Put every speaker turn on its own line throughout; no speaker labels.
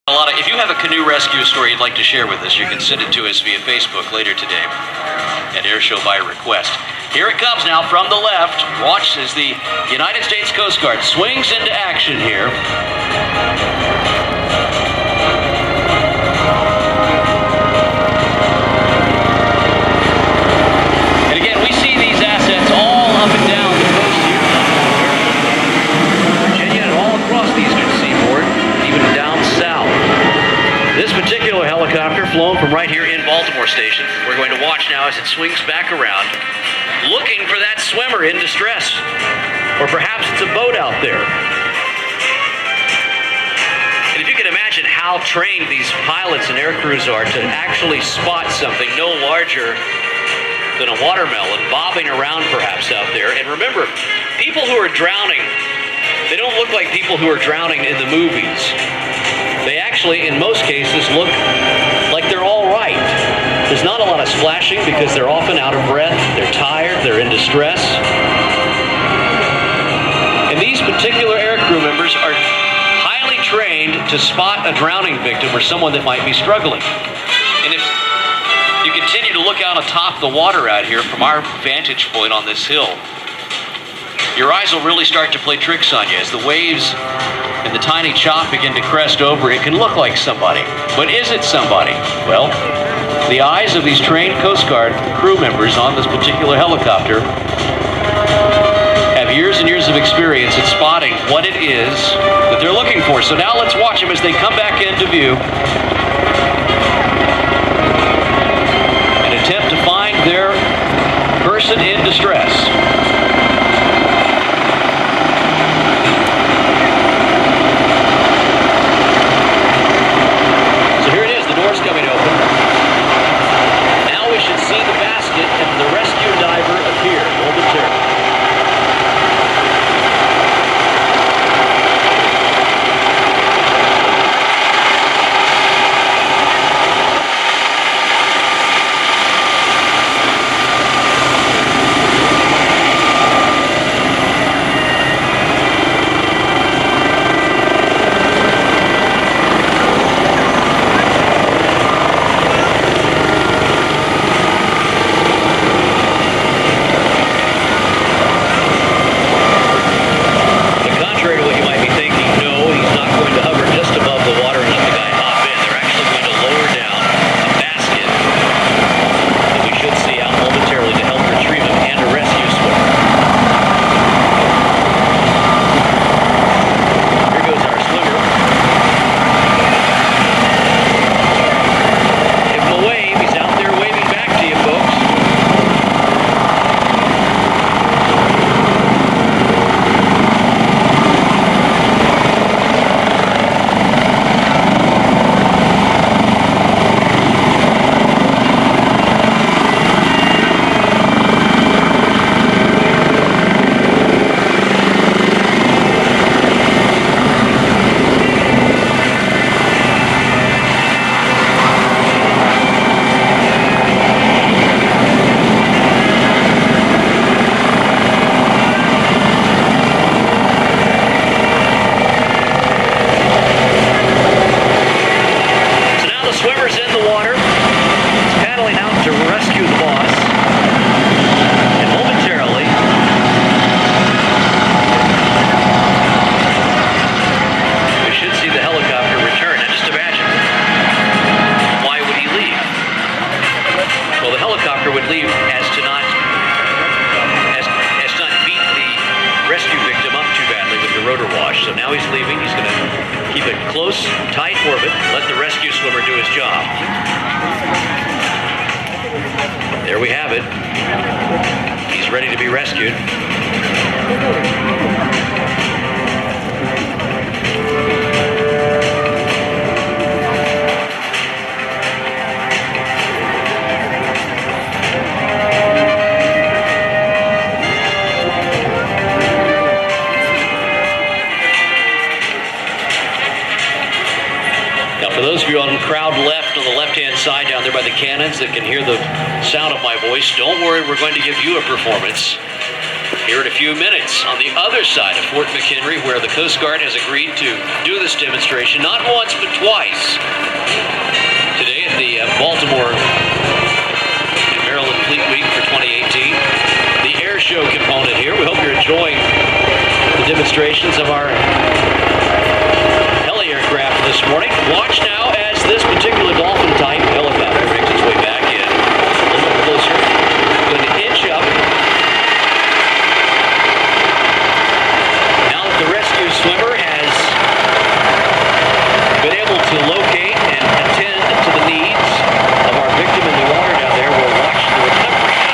If you have a canoe rescue story you'd like to share with us, you can send it to us via Facebook later today at Air Show by request. Here it comes now from the left. Watch as the United States Coast Guard swings into action here. And again, we see these assets all up and down the coast here. Virginia and all across the eastern seaboard, even down south. This particular helicopter flown from right here in Baltimore Station. We're going to watch now as it swings back around, looking for that swimmer in distress. Or perhaps it's a boat out there. And if you can imagine how trained these pilots and air crews are to actually spot something no larger than a watermelon bobbing around perhaps out there. And remember, people who are drowning, they don't look like people who are drowning in the movies. They actually, in most cases, look like they're all right. There's not a lot of splashing because they're often out of breath, they're tired, they're in distress. And these particular air crew members are highly trained to spot a drowning victim or someone that might be struggling. And if you continue to look out atop the water out here from our vantage point on this hill, your eyes will really start to play tricks on you as the waves and the tiny chop begin to crest over. It can look like somebody, but is it somebody? Well, the eyes of these trained Coast Guard crew members on this particular helicopter have years and years of experience at spotting what it is that they're looking for. So now let's watch them as they come back into view and attempt to find their person in distress. Coming open. Now we should see the basket and the rescue diver appear momentarily. So now he's leaving. He's going to keep it close, tight orbit, let the rescue swimmer do his job. There we have it. He's ready to be rescued. For those of you on the crowd left, on the left-hand side down there by the cannons that can hear the sound of my voice, don't worry, we're going to give you a performance. here in a few minutes on the other side of Fort McHenry, where the Coast Guard has agreed to do this demonstration, not once but twice. Today at the Baltimore and Maryland Fleet Week for 2018. The air show component here. We hope you're enjoying the demonstrations of our heli aircraft this morning. Watch now as this particular Dolphin type helicopter makes its way back in. A little bit closer. Going to inch up. Now that the rescue swimmer has been able to locate and attend to the needs of our victim in the water down there, we'll watch the recovery now.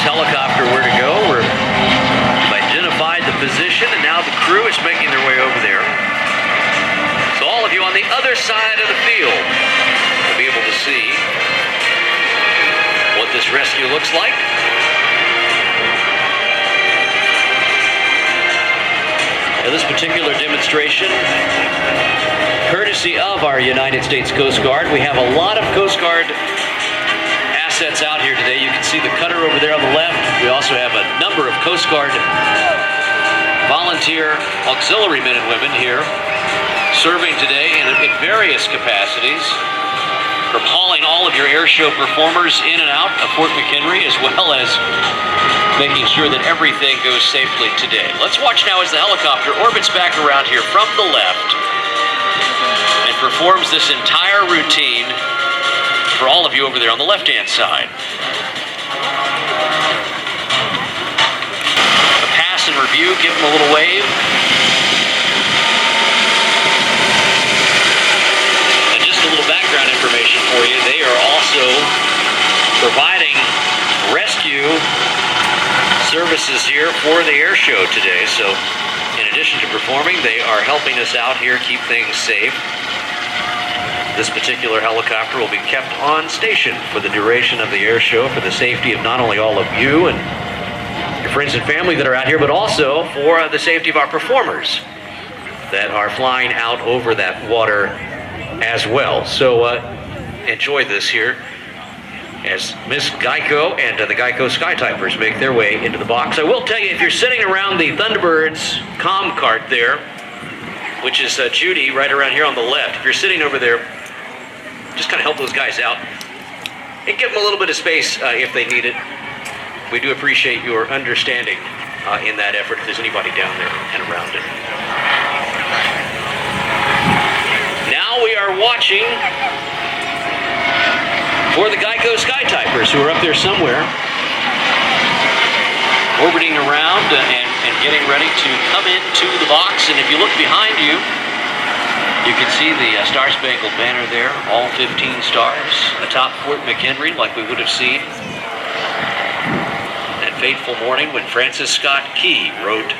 Helicopter where to go. We've identified the position, and now the crew is making their way over there. So all of you on the other side of the field will be able to see what this rescue looks like. Now, this particular demonstration, courtesy of our United States Coast Guard. We have a lot of Coast Guard assets out here today. You can see the cutter over there on the left. We also have a number of Coast Guard volunteer auxiliary men and women here serving today in various capacities, from hauling all of your air show performers in and out of Fort McHenry, as well as making sure that everything goes safely today. Let's watch now as the helicopter orbits back around here from the left and performs this entire routine for all of you over there on the left-hand side. A pass and review, give them a little wave. And just a little background information for you, they are also providing rescue services here for the air show today. So in addition to performing, they are helping us out here keep things safe. This particular helicopter will be kept on station for the duration of the air show for the safety of not only all of you and your friends and family that are out here, but also for the safety of our performers that are flying out over that water as well. So enjoy this here as Miss Geico and the Geico Skytypers make their way into the box. I will tell you, if you're sitting around the Thunderbirds comm cart there, which is Judy right around here on the left, if you're sitting over there, just kind of help those guys out and give them a little bit of space if they need it. We do appreciate your understanding in that effort if there's anybody down there and around it. Now we are watching Echo Sky Typers, who are up there somewhere, orbiting around and getting ready to come into the box. And if you look behind you, you can see the Star Spangled Banner there, all 15 stars atop Fort McHenry, like we would have seen that fateful morning when Francis Scott Key wrote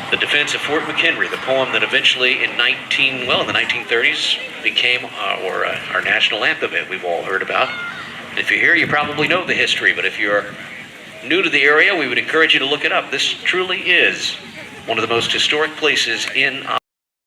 The Defense of Fort McHenry, the poem that eventually in the 1930s became our national anthem that we've all heard about. And if you're here, you probably know the history, but if you're new to the area, we would encourage you to look it up. This truly is one of the most historic places in